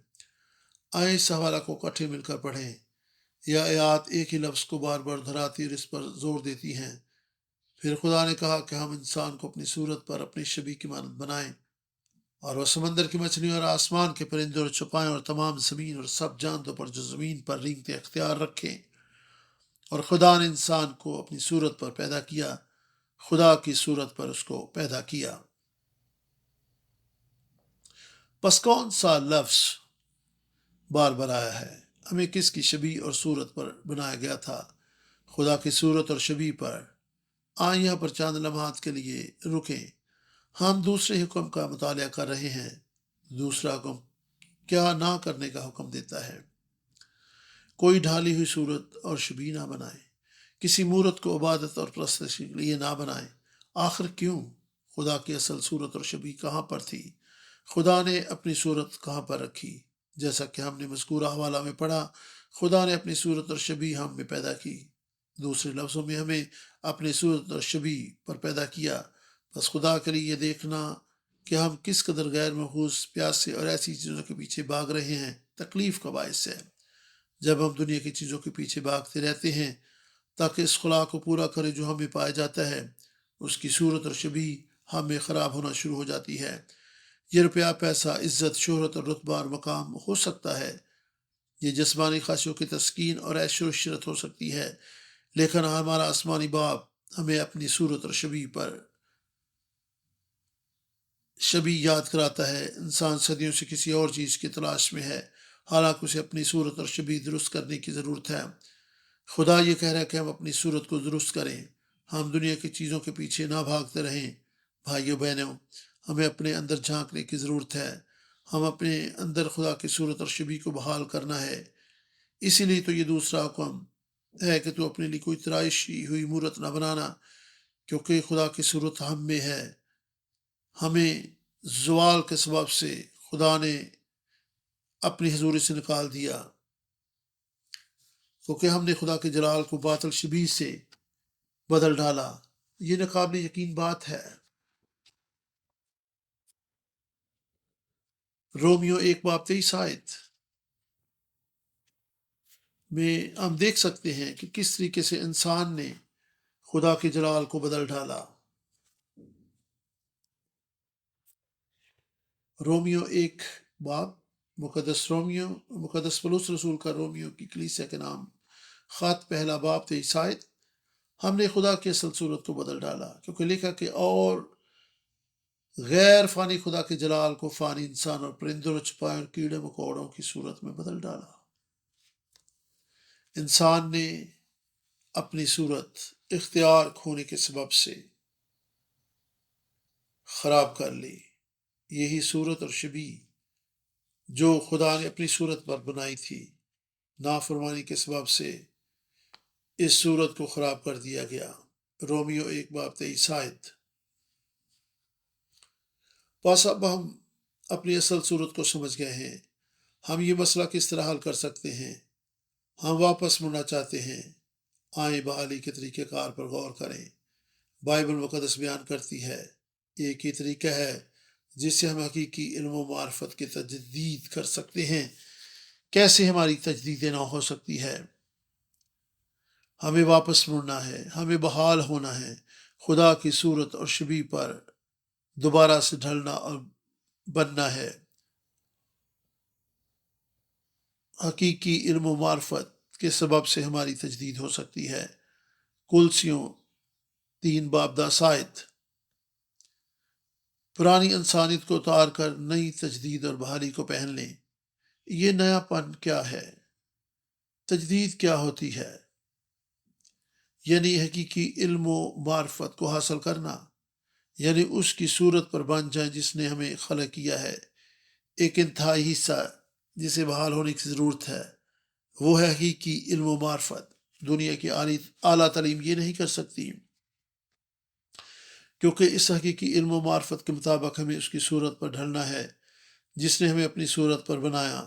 آئیں اس حوالہ کو اکٹھے مل کر پڑھیں۔ یہ آیات ایک ہی لفظ کو بار بار دہراتی اور اس پر زور دیتی ہیں۔ پھر خدا نے کہا کہ ہم انسان کو اپنی صورت پر اپنی شبیہ کی مانند بنائیں، اور وہ سمندر کی مچھلیوں اور آسمان کے پرندوں اور چوپائیں اور تمام زمین اور سب جانوروں پر جو زمین پر رینگتے اختیار رکھیں۔ اور خدا نے انسان کو اپنی صورت پر پیدا کیا، خدا کی صورت پر اس کو پیدا کیا۔ بس کون سا لفظ بار بار آیا ہے؟ ہمیں کس کی شبیہ اور صورت پر بنایا گیا تھا؟ خدا کی صورت اور شبیہ پر۔ آئیں یہاں پر چند لمحات کے لیے رکیں۔ ہم دوسرے حکم کا مطالعہ کر رہے ہیں۔ دوسرا حکم کیا نہ کرنے کا حکم دیتا ہے؟ کوئی ڈھالی ہوئی صورت اور شبیہ نہ بنائیں۔ کسی مورت کو عبادت اور پرستش کے لیے نہ بنائیں۔ آخر کیوں؟ خدا کی اصل صورت اور شبیہ کہاں پر تھی؟ خدا نے اپنی صورت کہاں پر رکھی؟ جیسا کہ ہم نے مذکورہ حوالہ میں پڑھا، خدا نے اپنی صورت اور شبیہ ہم میں پیدا کی۔ دوسرے لفظوں میں ہمیں اپنی صورت اور شبیہ پر پیدا کیا۔ بس خدا کے لیے یہ دیکھنا کہ ہم کس قدر غیر محفوظ، پیاسے اور ایسی چیزوں کے پیچھے بھاگ رہے ہیں تکلیف کا باعث ہے۔ جب ہم دنیا کی چیزوں کے پیچھے بھاگتے رہتے ہیں تاکہ اس خلا کو پورا کرے جو ہمیں پایا جاتا ہے، اس کی صورت اور شبیہ ہم میں خراب ہونا شروع ہو جاتی ہے۔ یہ روپیہ، پیسہ، عزت، شہرت اور رتبہ اور مقام ہو سکتا ہے۔ یہ جسمانی خواہشوں کی تسکین اور عیش و عشرت ہو سکتی ہے، لیکن ہمارا آسمانی باپ ہمیں اپنی صورت اور شبیہ یاد کراتا ہے۔ انسان صدیوں سے کسی اور چیز کی تلاش میں ہے، حالانکہ اسے اپنی صورت اور شبیہ درست کرنے کی ضرورت ہے۔ خدا یہ کہہ رہا ہے کہ ہم اپنی صورت کو درست کریں، ہم دنیا کی چیزوں کے پیچھے نہ بھاگتے رہیں۔ بھائیو بہنوں، ہمیں اپنے اندر جھانکنے کی ضرورت ہے۔ ہم اپنے اندر خدا کی صورت اور شبیہ کو بحال کرنا ہے۔ اسی لیے تو یہ دوسرا حکم ہے کہ تو اپنے لیے کوئی تراشی ہوئی مورت نہ بنانا، کیونکہ خدا کی صورت ہم میں ہے۔ ہمیں زوال کے سبب سے خدا نے اپنی حضوری سے نکال دیا، کیونکہ ہم نے خدا کے جلال کو باطل شبیہ سے بدل ڈالا۔ یہ ناقابل یقین بات ہے۔ رومیو 1:23 آیت میں ہم دیکھ سکتے ہیں کہ کس طریقے سے انسان نے خدا کے جلال کو بدل ڈالا۔ رومیو 1 مقدس پولس رسول کا رومیو کی کلیسیا کے نام خط 1 آیت، ہم نے خدا کی اصل صورت کو بدل ڈالا، کیونکہ لکھا کہ اور غیر فانی خدا کے جلال کو فانی انسان اور پرندوں اور چپائے اور کیڑے مکوڑوں کی صورت میں بدل ڈالا۔ انسان نے اپنی صورت اختیار کھونے کے سبب سے خراب کر لی۔ یہی صورت اور شبیہ جو خدا نے اپنی صورت پر بنائی تھی، نافرمانی کے سبب سے اس صورت کو خراب کر دیا گیا۔ رومیو 1:23 آیت۔ بس اب ہم اپنی اصل صورت کو سمجھ گئے ہیں۔ ہم یہ مسئلہ کس طرح حل کر سکتے ہیں؟ ہم واپس مڑنا چاہتے ہیں۔ آئیں بحالی کے طریقہ کار پر غور کریں۔ بائبل مقدس بیان کرتی ہے ایک ہی طریقہ ہے جس سے ہم حقیقی علم و معرفت کی تجدید کر سکتے ہیں۔ کیسے ہماری تجدید نو ہو سکتی ہے؟ ہمیں واپس مڑنا ہے، ہمیں بحال ہونا ہے، خدا کی صورت اور شبیہ پر دوبارہ سے ڈھلنا اور بننا ہے۔ حقیقی علم و معرفت کے سبب سے ہماری تجدید ہو سکتی ہے۔ کلسیوں 3:10 آیت۔ پرانی انسانیت کو اتار کر نئی تجدید اور بحالی کو پہن لیں۔ یہ نیا پن کیا ہے؟ تجدید کیا ہوتی ہے؟ یعنی حقیقی علم و معرفت کو حاصل کرنا، یعنی اس کی صورت پر بن جائیں جس نے ہمیں خلق کیا ہے۔ ایک انتہائی حصہ جسے بحال ہونے کی ضرورت ہے وہ ہے حقیقی علم و معرفت۔ دنیا کی اعلیٰ تعلیم یہ نہیں کر سکتی، کیونکہ اس حقیقی علم و معرفت کے مطابق ہمیں اس کی صورت پر ڈھلنا ہے جس نے ہمیں اپنی صورت پر بنایا۔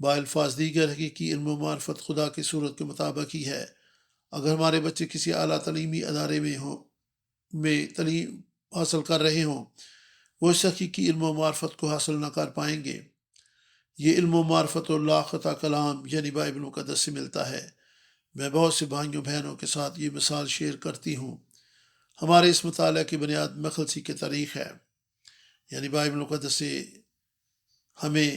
بالفاظ دیگر حقیقی علم و معرفت خدا کی صورت کے مطابق ہی ہے۔ اگر ہمارے بچے کسی اعلیٰ تعلیمی ادارے میں تعلیم حاصل کر رہے ہوں، وہ اس حقیقی علم و معرفت کو حاصل نہ کر پائیں گے۔ یہ علم و معرفت اللہ خطا کلام یعنی بائبل مقدس سے ملتا ہے۔ میں بہت سے بھائیوں بہنوں کے ساتھ یہ مثال شیئر کرتی ہوں۔ ہمارے اس مطالعہ کی بنیاد مخلصی کے تاریخ ہے، یعنی بائبل مقدس سے ہمیں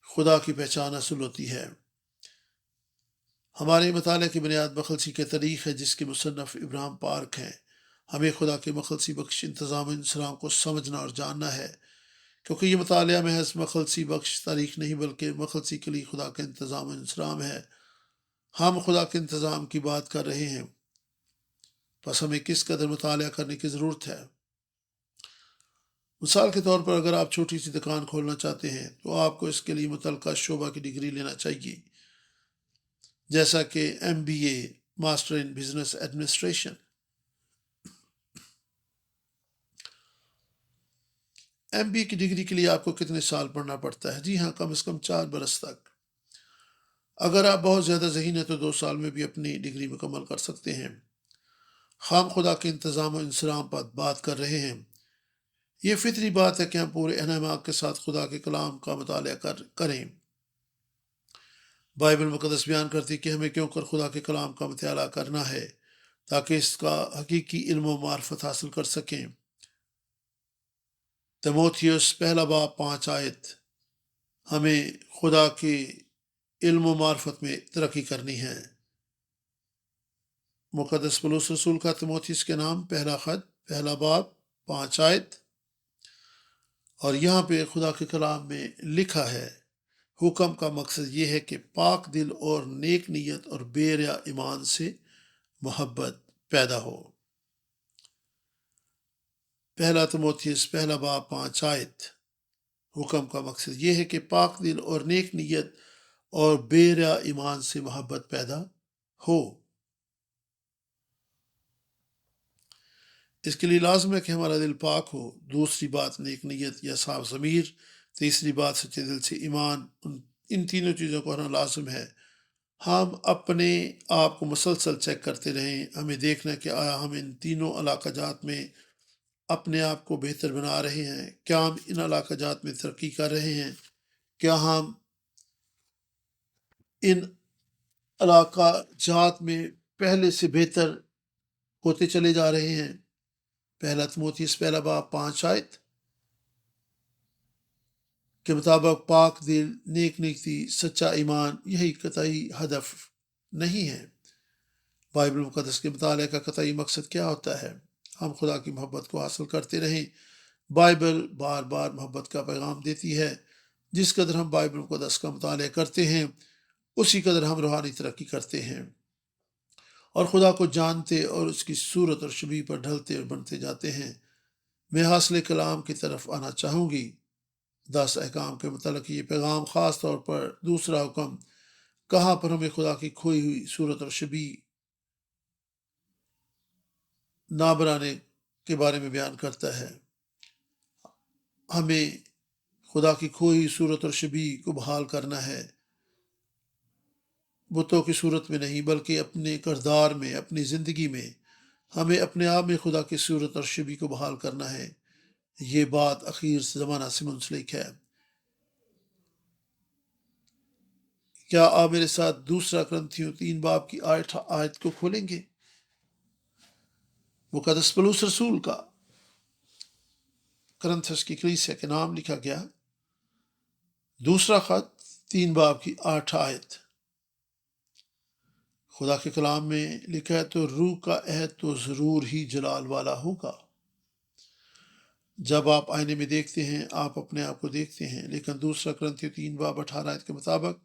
خدا کی پہچان حاصل ہوتی ہے۔ ہمارے مطالعے کی بنیاد مخلصی کے تاریخ ہے جس کے مصنف ابراہیم پارک ہیں۔ ہمیں خدا کے مخلصی بخش انتظام انسلام کو سمجھنا اور جاننا ہے، کیونکہ یہ مطالعہ محض مخلصی بخش تاریخ نہیں بلکہ مخلصی کے لیے خدا کا انتظام انسلام ہے۔ ہم خدا کے انتظام کی بات کر رہے ہیں، بس ہمیں کس قدر مطالعہ کرنے کی ضرورت ہے۔ مثال کے طور پر اگر آپ چھوٹی سی دکان کھولنا چاہتے ہیں تو آپ کو اس کے لیے متعلقہ شعبہ کی ڈگری لینا چاہیے، جیسا کہ MBA master in business administration. MBA کی ڈگری کے لیے آپ کو کتنے سال پڑھنا پڑتا ہے؟ جی ہاں، کم از کم 4 برس تک۔ اگر آپ بہت زیادہ ذہین ہیں تو 2 سال میں بھی اپنی ڈگری مکمل کر سکتے ہیں۔ ہم خدا کے انتظام و انسلام پر بات کر رہے ہیں۔ یہ فطری بات ہے کہ ہم پورے انہماک کے ساتھ خدا کے کلام کا مطالعہ کریں۔ بائبل مقدس بیان کرتی کہ ہمیں کیوں کر خدا کے کلام کا مطالعہ کرنا ہے تاکہ اس کا حقیقی علم و معرفت حاصل کر سکیں۔ تیموتھیوس پہلا باب 5 آیت۔ ہمیں خدا کے علم و معرفت میں ترقی کرنی ہے۔ مقدس پولس رسول کا تیموتھیوس کے نام پہلا خط پہلا باب 5 آیت، اور یہاں پہ خدا کے کلام میں لکھا ہے حکم کا مقصد یہ ہے کہ پاک دل اور نیک نیت اور بے ریا ایمان سے محبت پیدا ہو۔ پہلا تیموتھیوس پہلا باب 5 آیت۔ حکم کا مقصد یہ ہے کہ پاک دل اور نیک نیت اور بے ریا ایمان سے محبت پیدا ہو۔ اس کے لیے لازم ہے کہ ہمارا دل پاک ہو۔ دوسری بات نیک نیت یا صاف ضمیر۔ تیسری بات سچے دل سے ایمان۔ ان تینوں چیزوں کو ہونا لازم ہے۔ ہم اپنے آپ کو مسلسل چیک کرتے رہیں۔ ہمیں دیکھنا ہے کہ آیا ہم ان تینوں علاقہ جات میں اپنے آپ کو بہتر بنا رہے ہیں؟ کیا ہم ان علاقہ جات میں ترقی کر رہے ہیں؟ کیا ہم ان علاقہ جات میں پہلے سے بہتر ہوتے چلے جا رہے ہیں؟ پہلا تیموتھیوس پہلا باب 5 آیت کے مطابق پاک دل، نیک نیتی، سچا ایمان یہی قطعی ہدف نہیں ہے۔ بائبل مقدس کے مطالعے کا قطعی مقصد کیا ہوتا ہے؟ ہم خدا کی محبت کو حاصل کرتے رہیں۔ بائبل بار بار محبت کا پیغام دیتی ہے۔ جس قدر ہم بائبل مقدس کا مطالعہ کرتے ہیں اسی قدر ہم روحانی ترقی کرتے ہیں اور خدا کو جانتے اور اس کی صورت اور شبیہ پر ڈھلتے اور بنتے جاتے ہیں۔ میں حاصل کلام کی طرف آنا چاہوں گی۔ 10 احکام کے متعلق یہ پیغام خاص طور پر دوسرا حکم کہاں پر ہمیں خدا کی کھوئی ہوئی صورت اور شبیہ نہ بنانے کے بارے میں بیان کرتا ہے۔ ہمیں خدا کی کھوئی ہوئی صورت اور شبیہ کو بحال کرنا ہے، بتوں کی صورت میں نہیں بلکہ اپنے کردار میں، اپنی زندگی میں ہمیں اپنے آپ میں خدا کی صورت اور شبیہ کو بحال کرنا ہے۔ یہ بات اخیر زمانہ سے منسلک ہے۔ کیا آپ میرے ساتھ دوسرا کرنتھیوں 3 باب کی 8 آیت کو کھولیں گے؟ مقدس پولس رسول کا کرنتھس کی کلیسیا کے نام لکھا گیا دوسرا خط 3 باب کی 8 آیت۔ خدا کے کلام میں لکھا ہے تو روح کا عہد تو ضرور ہی جلال والا ہوگا۔ جب آپ آئینے میں دیکھتے ہیں آپ اپنے آپ کو دیکھتے ہیں، لیکن دوسرا کرنتھیوں 3 باب 18 آیت کے مطابق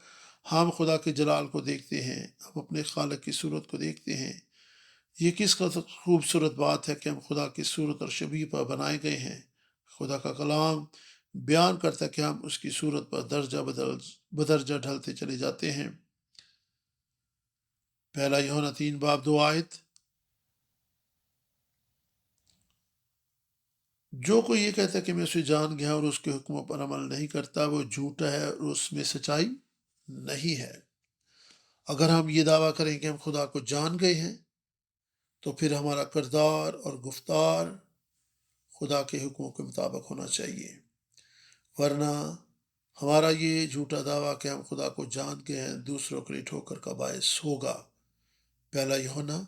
ہم خدا کے جلال کو دیکھتے ہیں، ہم اپنے خالق کی صورت کو دیکھتے ہیں۔ یہ کس قدر خوبصورت بات ہے کہ ہم خدا کی صورت اور شبیہ پر بنائے گئے ہیں۔ خدا کا کلام بیان کرتا ہے کہ ہم اس کی صورت پر درجہ بدل بدرجہ ڈھلتے چلے جاتے ہیں۔ پہلا یوحنا 3:2 جو کوئی یہ کہتا ہے کہ میں اسے جان گیا اور اس کے حکموں پر عمل نہیں کرتا وہ جھوٹا ہے اور اس میں سچائی نہیں ہے۔ اگر ہم یہ دعویٰ کریں کہ ہم خدا کو جان گئے ہیں تو پھر ہمارا کردار اور گفتار خدا کے حکموں کے مطابق ہونا چاہیے، ورنہ ہمارا یہ جھوٹا دعویٰ کہ ہم خدا کو جان گئے ہیں دوسروں کے لیے ٹھوکر کا باعث ہوگا۔ پہلا یوحنا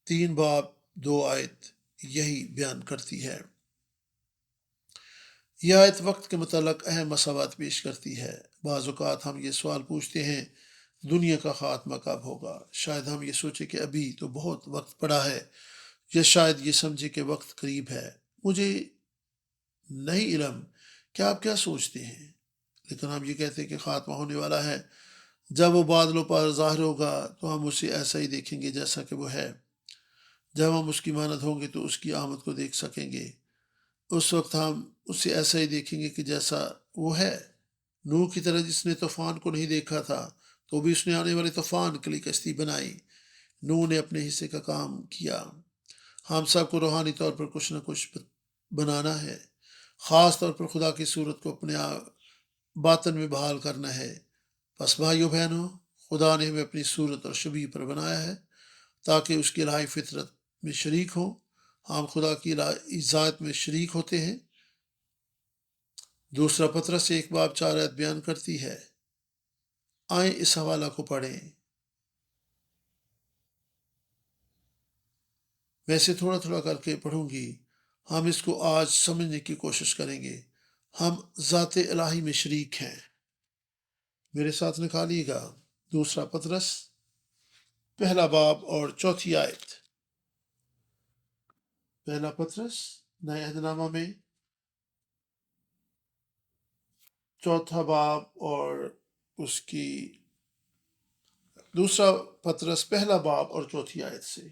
3:2 یہی بیان کرتی ہے۔ یہ آیت وقت کے متعلق اہم مساوات پیش کرتی ہے۔ بعض اوقات ہم یہ سوال پوچھتے ہیں دنیا کا خاتمہ کب ہوگا؟ شاید ہم یہ سوچیں کہ ابھی تو بہت وقت پڑا ہے، یا شاید یہ سمجھے کہ وقت قریب ہے۔ مجھے نہیں علم کہ آپ کیا سوچتے ہیں، لیکن ہم یہ کہتے ہیں کہ خاتمہ ہونے والا ہے۔ جب وہ بادلوں پر ظاہر ہوگا تو ہم اسے ایسا ہی دیکھیں گے جیسا کہ وہ ہے۔ جب ہم اس کی مانند ہوں گے تو اس کی آمد کو دیکھ سکیں گے۔ اس وقت ہم اسے ایسا ہی دیکھیں گے کہ جیسا وہ ہے۔ نوح کی طرح جس نے طوفان کو نہیں دیکھا تھا تو بھی اس نے آنے والے طوفان کے لیے کشتی بنائی۔ نوح نے اپنے حصے کا کام کیا۔ ہم سب کو روحانی طور پر کچھ نہ کچھ بنانا ہے، خاص طور پر خدا کی صورت کو اپنے باطن میں بحال کرنا ہے۔ پس بھائیو بہنوں، خدا نے ہمیں اپنی صورت اور شبیہ پر بنایا ہے تاکہ اس کی الہی فطرت میں شریک ہوں۔ ہم خدا کی الہی ذات میں شریک ہوتے ہیں۔ دوسرا پطرس 1:4 بیان کرتی ہے۔ آئیں اس حوالہ کو پڑھیں۔ میں اسے تھوڑا تھوڑا کر کے پڑھوں گی۔ ہم اس کو آج سمجھنے کی کوشش کریں گے۔ ہم ذات الہی میں شریک ہیں۔ میرے ساتھ نکالیے گا دوسرا پطرس 1:4۔ پہلا پطرس نئے عہد نامہ میں 4 اور اس کی دوسرا پطرس 1:4 سے۔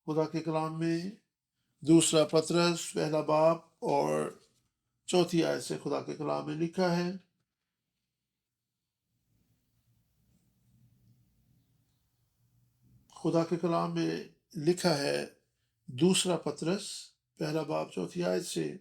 خدا کے کلام میں دوسرا پطرس 1:4 سے خدا کے کلام میں لکھا ہے۔ خدا کے کلام میں لکھا ہے دوسرا پطرس 1:4 سے،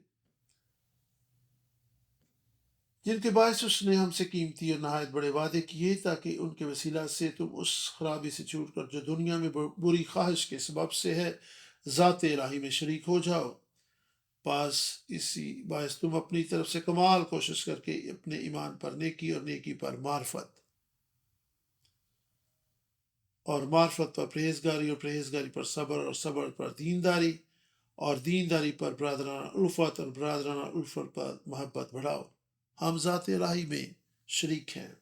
جن کے باعث اس نے ہم سے قیمتی اور نہایت بڑے وعدے کیے تاکہ ان کے وسیلہ سے تم اس خرابی سے چھوٹ کر جو دنیا میں بری خواہش کے سبب سے ہے ذات الہی میں شریک ہو جاؤ۔ پاس اسی باعث تم اپنی طرف سے کمال کوشش کر کے اپنے ایمان پر نیکی اور نیکی پر معرفت اور معرفت پر پرہیزگاری اور پرہیزگاری پر صبر اور صبر پر دینداری اور دینداری پر برادرانہ الفت اور برادرانہ الفت پر محبت بڑھاؤ۔ ہم ذات الہی میں شریک ہیں،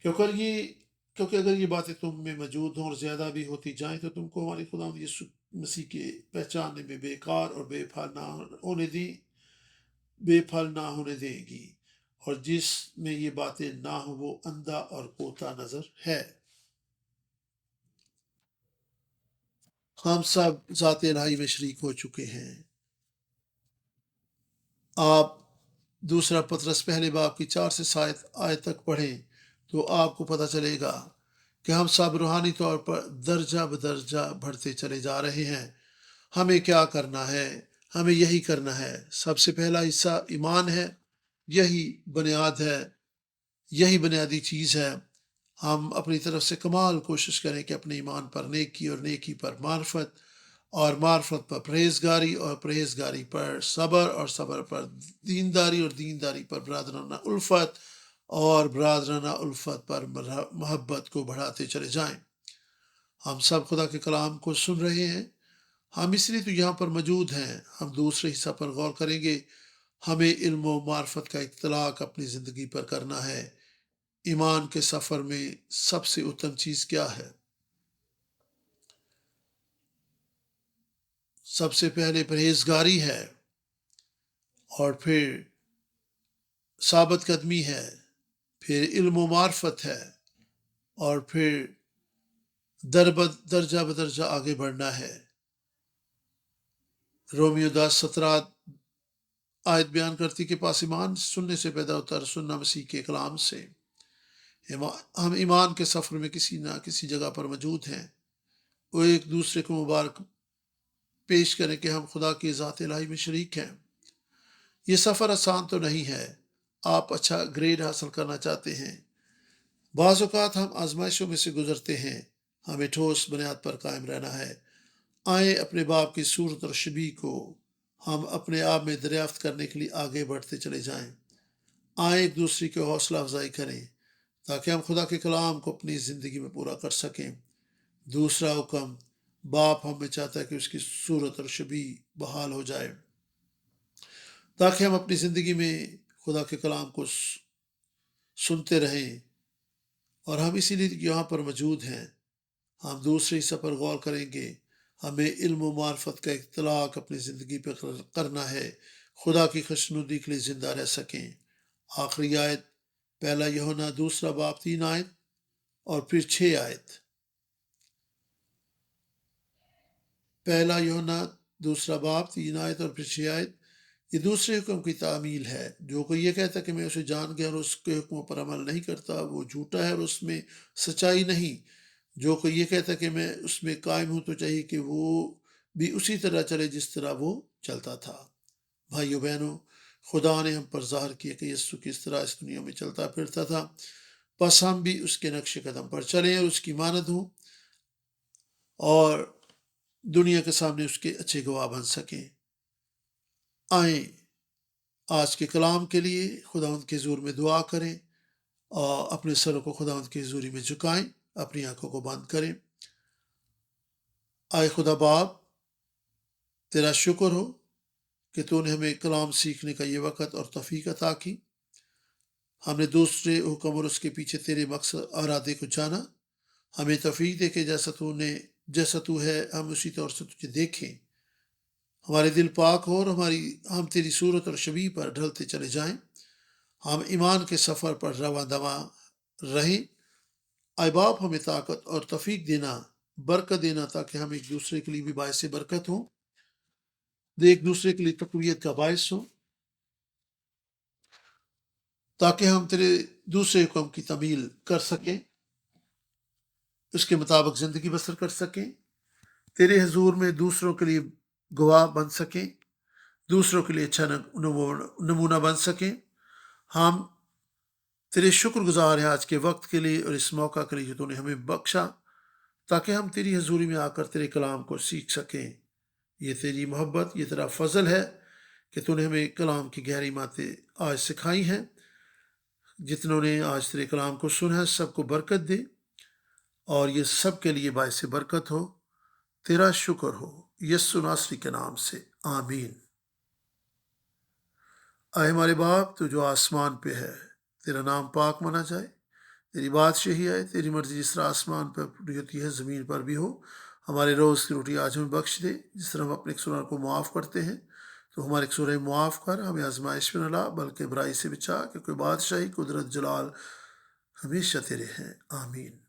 کیونکہ اگر یہ باتیں تم میں موجود ہوں اور زیادہ بھی ہوتی جائیں تو تم کو ہمارے خدا یسوع مسیح کے پہچاننے میں بیکار اور بے پھل نہ ہونے دے گی، اور جس میں یہ باتیں نہ ہوں وہ اندھا اور کوتا نظر ہے۔ ہم سب ذات الہی میں شریک ہو چکے ہیں۔ آپ دوسرا پطرس پہلے باب کی 4 سے 7 آیت تک پڑھیں تو آپ کو پتہ چلے گا کہ ہم سب روحانی طور پر درجہ بدرجہ بڑھتے چلے جا رہے ہیں۔ ہمیں کیا کرنا ہے؟ ہمیں یہی کرنا ہے۔ سب سے پہلا حصہ ایمان ہے۔ یہی بنیاد ہے، یہی بنیادی چیز ہے۔ ہم اپنی طرف سے کمال کوشش کریں کہ اپنے ایمان پر نیکی اور نیکی پر معرفت اور معرفت پر پرہیزگاری اور پرہیزگاری پر صبر اور صبر پر دینداری اور دینداری پر برادرانہ الفت اور برادرانہ الفت پر محبت کو بڑھاتے چلے جائیں۔ ہم سب خدا کے کلام کو سن رہے ہیں۔ ہم اس لیے تو یہاں پر موجود ہیں۔ ہم دوسرے حصہ پر غور کریں گے۔ ہمیں علم و معرفت کا اطلاق اپنی زندگی پر کرنا ہے۔ ایمان کے سفر میں سب سے اتم چیز کیا ہے؟ سب سے پہلے پرہیزگاری ہے، اور پھر ثابت قدمی ہے، پھر علم و معرفت ہے، اور پھر درجہ بدرجہ آگے بڑھنا ہے۔ رومیو 10:17 آیت بیان کرتی کہ پاس ایمان سننے سے پیدا ہوتا ہے، سننا مسیح کے کلام سے۔ ہم ایمان کے سفر میں کسی نہ کسی جگہ پر موجود ہیں۔ وہ ایک دوسرے کو مبارک پیش کریں کہ ہم خدا کی ذات الہی میں شریک ہیں۔ یہ سفر آسان تو نہیں ہے۔ آپ اچھا گریڈ حاصل کرنا چاہتے ہیں۔ بعض اوقات ہم آزمائشوں میں سے گزرتے ہیں۔ ہمیں ٹھوس بنیاد پر قائم رہنا ہے۔ آئیں اپنے باپ کی صورت اور شبیہ کو ہم اپنے آپ میں دریافت کرنے کے لیے آگے بڑھتے چلے جائیں۔ آئیں ایک دوسرے کی حوصلہ افزائی کریں تاکہ ہم خدا کے کلام کو اپنی زندگی میں پورا کر سکیں۔ دوسرا حکم، باپ ہمیں چاہتا ہے کہ اس کی صورت اور شبیہ بحال ہو جائے تاکہ ہم اپنی زندگی میں خدا کے کلام کو سنتے رہیں، اور ہم اسی لیے یہاں پر موجود ہیں۔ ہم دوسرے حصہ پر غور کریں گے۔ ہمیں علم و معرفت کا اطلاق اپنی زندگی پہ کرنا ہے، خدا کی خوشنودی کے لیے زندہ رہ سکیں۔ آخری آیت 1 یوحنا 2 آیت اور پھر 6 آیت۔ 1 یوحنا 2 آیت اور پھر 6 آیت، یہ دوسرے حکم کی تعمیل ہے۔ جو کوئی یہ کہتا کہ میں اسے جان گیا اور اس کے حکموں پر عمل نہیں کرتا، وہ جھوٹا ہے اور اس میں سچائی نہیں۔ جو کوئی یہ کہتا کہ میں اس میں قائم ہوں تو چاہیے کہ وہ بھی اسی طرح چلے جس طرح وہ چلتا تھا۔ بھائیو بہنوں، خدا نے ہم پر ظاہر کیا کہ یسوع کس طرح اس دنیا میں چلتا پھرتا تھا، بس ہم بھی اس کے نقش قدم پر چلیں اور اس کی مانند ہوں اور دنیا کے سامنے اس کے اچھے گواہ بن سکیں۔ آئیں آج کے کلام کے لیے خداوند کے حضور میں دعا کریں اور اپنے سروں کو خداوند کی حضوری میں جھکائیں، اپنی آنکھوں کو بند کریں۔ آئے خدا باپ، تیرا شکر ہو کہ تو نے ہمیں کلام سیکھنے کا یہ وقت اور توفیق عطا کی۔ ہم نے دوسرے حکم اور اس کے پیچھے تیرے مقصد ارادے کو جانا۔ ہمیں توفیق دے کہ جیسا تو ہے ہم اسی طور سے تجھے دیکھیں۔ ہمارے دل پاک ہو اور ہم تیری صورت اور شبیہ پر ڈھلتے چلے جائیں۔ ہم ایمان کے سفر پر رواں دواں رہیں۔ اے باپ، ہمیں طاقت اور توفیق دینا، برکت دینا، تاکہ ہم ایک دوسرے کے لیے بھی باعث برکت ہوں، ایک دوسرے کے لیے تقویت کا باعث ہوں، تاکہ ہم تیرے دوسرے حکم کی تعمیل کر سکیں، اس کے مطابق زندگی بسر کر سکیں، تیرے حضور میں دوسروں کے لیے گواہ بن سکیں، دوسروں کے لیے اچھا نمونہ بن سکیں۔ ہم تیرے شکر گزار ہیں آج کے وقت کے لیے اور اس موقع کے لیے جو تو نے ہمیں بخشا، تاکہ ہم تیری حضوری میں آ کر تیرے کلام کو سیکھ سکیں۔ یہ تیری محبت، یہ تیرا فضل ہے کہ تو نے ہمیں کلام کی گہری باتیں آج سکھائی ہیں۔ جتنوں نے آج تیرے کلام کو سنا ہے سب کو برکت دے اور یہ سب کے لیے باعث برکت ہو۔ تیرا شکر ہو یسوع ناصری کے نام سے، آمین۔ اے ہمارے باپ، تو جو آسمان پہ ہے، تیرا نام پاک مانا جائے، تیری بادشاہی آئے، تیری مرضی جس طرح آسمان پر پوری ہوتی ہے زمین پر بھی ہو۔ ہمارے روز کی روٹی آج ہمیں بخش دے، جس طرح ہم اپنے قصوراں کو معاف کرتے ہیں، تو ہمارے قصور معاف کر، ہمیں آزمائش میں نہ لا بلکہ برائی سے بچا، کیونکہ بادشاہی، قدرت، جلال ہمیشہ تیرے ہیں، آمین۔